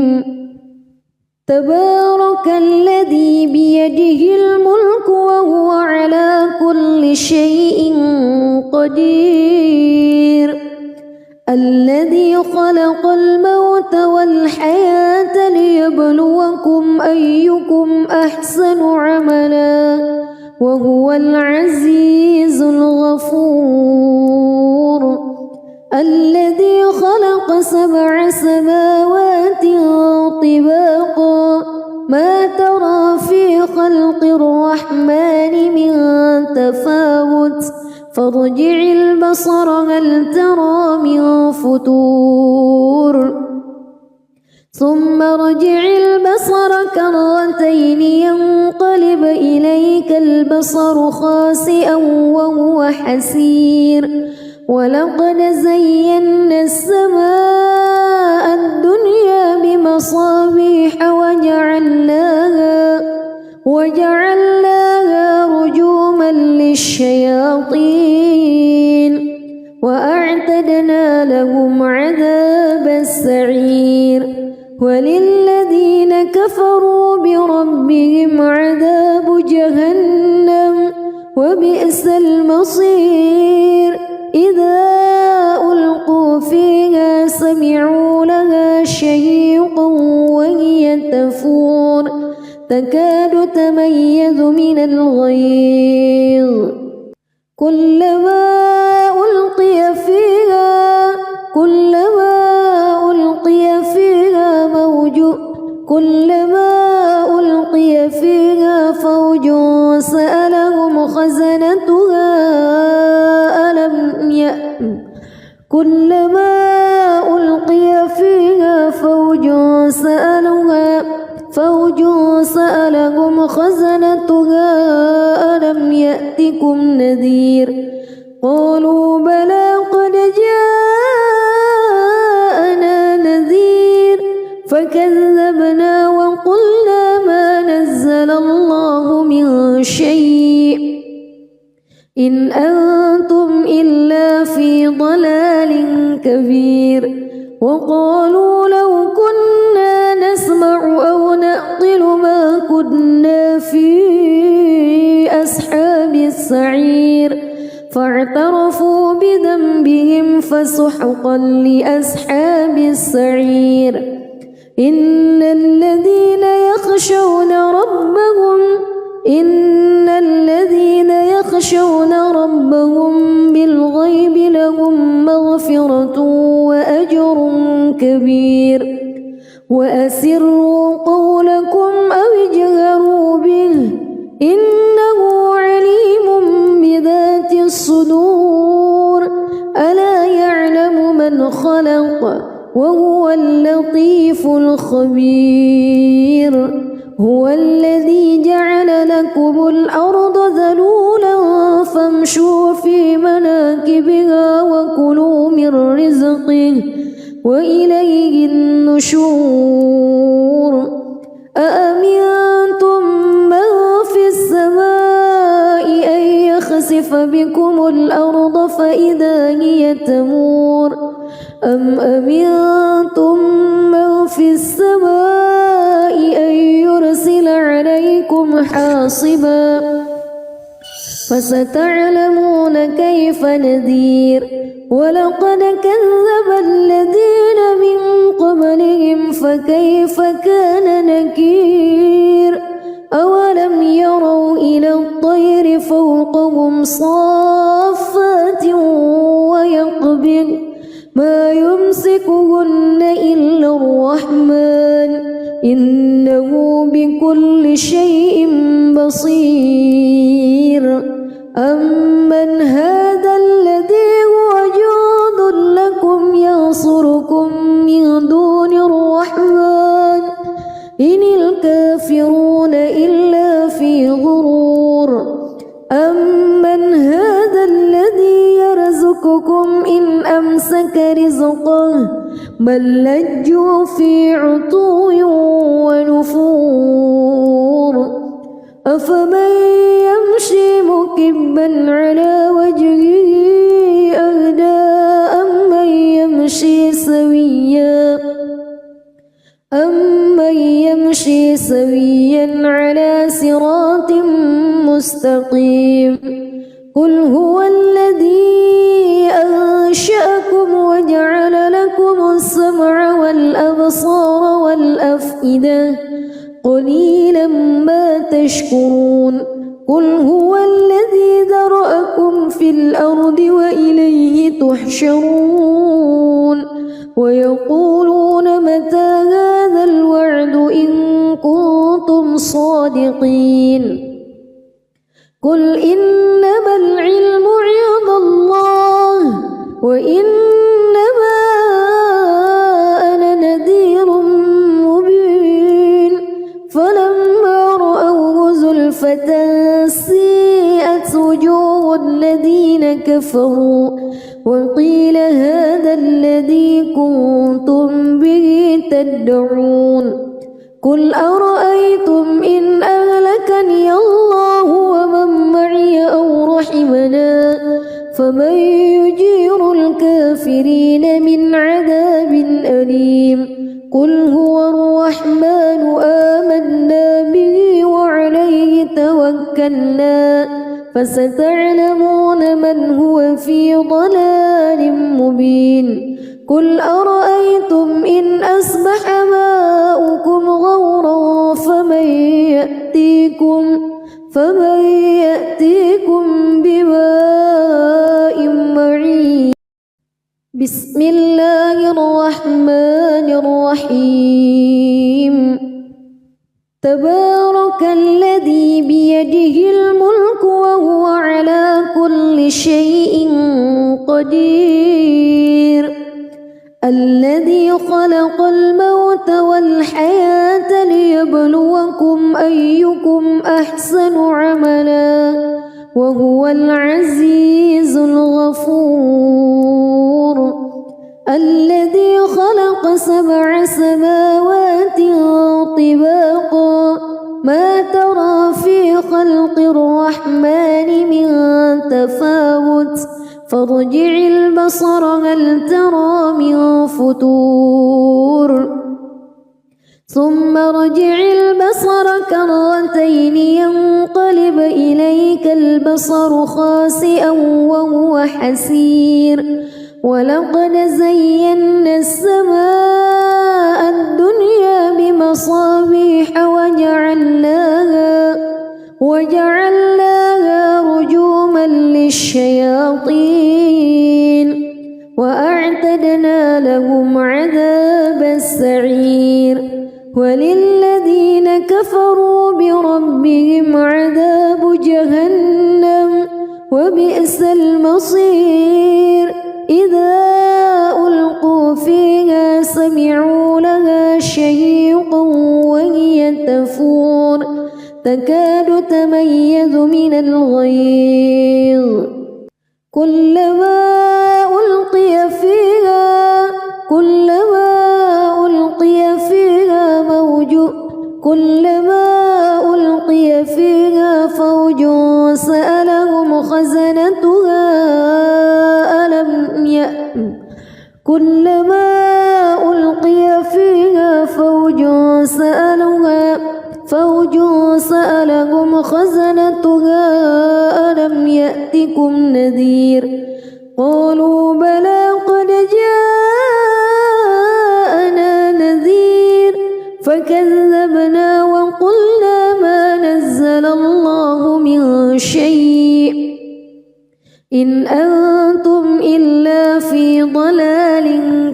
تبارك الذي بيده الملك وهو على كل شيء قدير الذي خلق الموت والحياة ليبلوكم أيكم أحسن عملا وهو العزيز الغفور الذي خلق 7 سماوات طباقا ما ترى في خلق الرحمن من تفاوت فارجع البصر هل ترى من فتور ثم ارجع البصر كرتين ينقلب إليك البصر خاسئا وهو حسير ولقد زينا السماء الدنيا بمصابيح وجعلناها رجوما للشياطين وأعتدنا لهم عذاب السعير وللذين كفروا بربهم عذاب جهنم وبئس المصير إذا ألقوا فيها سمعوا لها شهيقا وهي تفور تكاد تميز من الغيظ كلما ألقي فيها فوج سألهم خزنتها ألم يأتكم نذير قالوا بلى قد جاءنا نذير فكذبنا وقلنا ما نزل الله من شيء إن أنتم إلا في ضلال كبير وقالوا لو كنا نسمع أو نعقل ما كنا في أصحاب السعير فاعترفوا بذنبهم فسحقا لأصحاب السعير إن الذين يخشون ربهم بالغيب لهم مغفرة وأجر كبير وأسروا قولكم أو اجهروا به إنه عليم بذات الصدور ألا يعلم من خلق وهو اللطيف الخبير هو الذي جعل لكم الأرض ذلولا فامشوا في مناكبها وكلوا من رزقه وإليه النشور أأمنتم من في السماء أن يخسف بكم الأرض فإذا هي تمور أم أمنتم من في السماء أن يرسل عليكم حاصبا فستعلمون كيف نذير ولقد كذب الذين من قبلهم فكيف كان نكير أولم يروا إلى الطير فوقهم صافات ويقبض ما يمسكهن إلا الرحمن إنه بكل شيء بصير أمن هذا الذي هو جند لكم ينصركم من دون الرحمن إن الكافرون إلا في غرور بل لجوا في عتو ونفور أفمن يمشي مكبا على وجهه أهدى أمن يمشي سويا على صراط مستقيم قل هو الذي أنشأكم وجعل لكم السمع والأبصار والأفئدة قليلا ما تشكرون قل هو الذي ذرأكم في الأرض وإليه تحشرون ويقولون متى هذا الوعد إن كنتم صادقين قل إنما العلم عند الله وإنما أنا نذير مبين فلما رأوه زلفة سيئت وجوه الذين كفروا وقيل هذا الذي كنتم به تدعون قل أرأيتم إن أهلكني الله ومن معي أو رحمنا فمن يجير الكافرين من عذاب أليم قل هو الرحمن آمنا به وعليه توكلنا فستعلمون من هو في ضلال مبين قل أرأيتم إن أصبح ماؤكم غورا فمن يأتيكم بماء معين بسم الله الرحمن الرحيم تبارك الذي بيده الملك وهو على كل شيء قدير الذي خلق الموت والحياة ليبلوكم أيكم أحسن عملا وهو العزيز الغفور الذي خلق 7 سماوات طباقا ما ترى في خلق الرحمن من تفاوت فارجع البصر هل ترى من فتور ثم ارجع البصر كرتين ينقلب إليك البصر خاسئا وهو حسير ولقد زينا السماء الدنيا بمصابيح وجعلناها رجوما للشياطين وأعتدنا لهم عذاب السعير وللذين كفروا بربهم عذاب جهنم وبئس المصير إذا ألقوا فيها سمعوا لها شهيقا وهي تفور تكاد تميز من الغيظ كلما ألقي فيها فوج سألهم خزنتها كلما ألقي فيها فوج سألهم خزنتها ألم يأتكم نذير قالوا بلى قد جاءنا نذير فكذبنا وقلنا ما نزل الله من شيء إن أنتم إلا في ضلال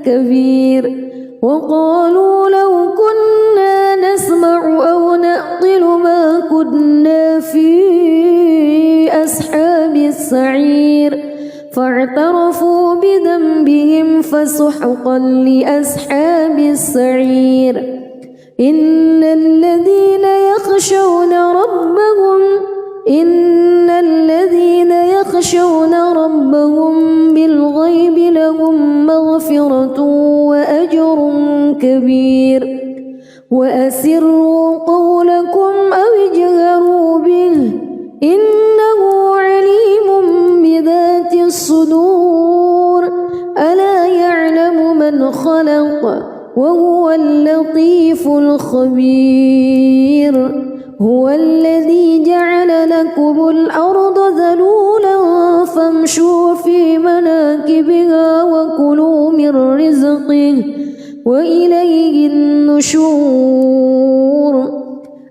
كبير وقالوا لو كنا نسمع أو نعقل ما كنا في أصحاب السعير فاعترفوا بذنبهم فسحقا لأصحاب السعير إن الذين يخشون ربهم بالغيب لهم مغفرة وأجر وأسروا قولكم أو اجهروا به إنه عليم بذات الصدور ألا يعلم من خلق وهو اللطيف الخبير هو الذي جعل لكم الأرض ذلولا فامشوا في مناكبها وكلوا من رزقه وإليه النشور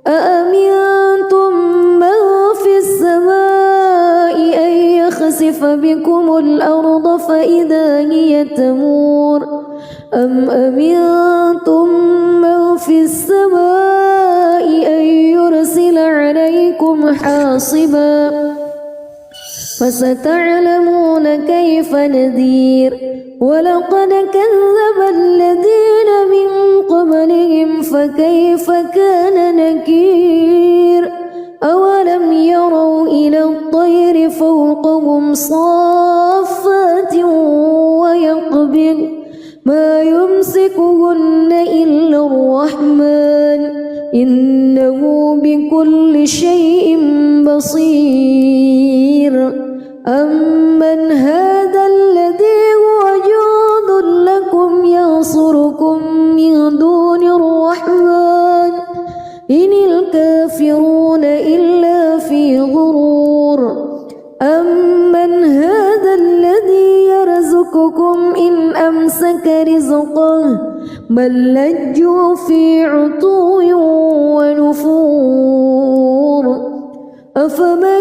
أأمنتم من في السماء أن يخسف بكم الأرض فإذا هي تمور أم أمنتم من في السماء أن يرسل عليكم حاصبا فستعلمون كيف نذير ولقد كذب الذين من قبلهم فكيف كان نكير أولم يروا إلى الطير فوقهم صافات ويقبض ما يمسكهن إلا الرحمن إنه بكل شيء بصير أمن هذا الذي هو جند لكم ينصركم من دون الرحمن إن الكافرون إلا في غرور أمن هذا الذي يرزقكم إن أمسك رزقه بل لجوا في عتو ونفور أفمن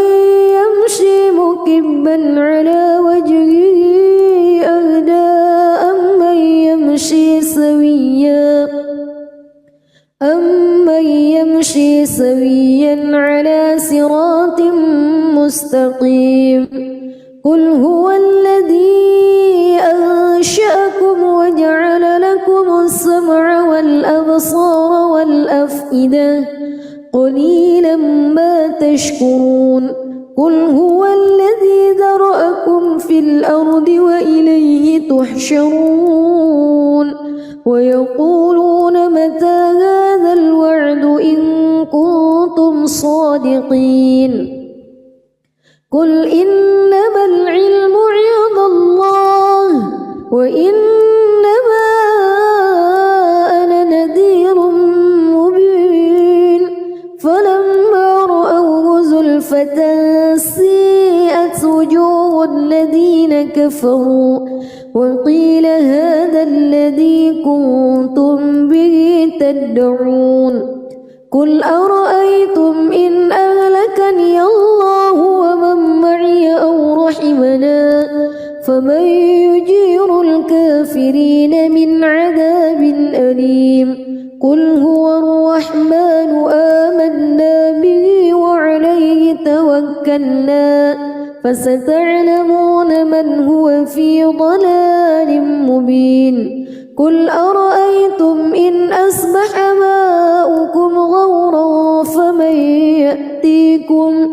يمشي مكبا على وجهه أهدى أمن يمشي سويا على صراط مستقيم قل هو الذي أنشأكم وجعل لكم السمع والأبصار والأفئدة قليلا ما تشكرون قل هو الذي ذرأكم في الأرض وإليه تحشرون ويقولون متى هذا الوعد إن كنتم صادقين قل إنما العلم عند الله وإنما أنا نذير مبين فلما رأوه زلفة سيئت وجوه الذين كفروا وقيل هذا الذي كنتم به تدعون قل أرأيتم إن أهلكني الله ومن معي أو رحمنا فمن يجير الكافرين من عذاب أليم قل هو الرحمن آمنا به وعليه توكلنا فستعلمون من هو في ضلال مبين قل أرأيتم إن أصبح ماؤكم غورا فمن يأتيكم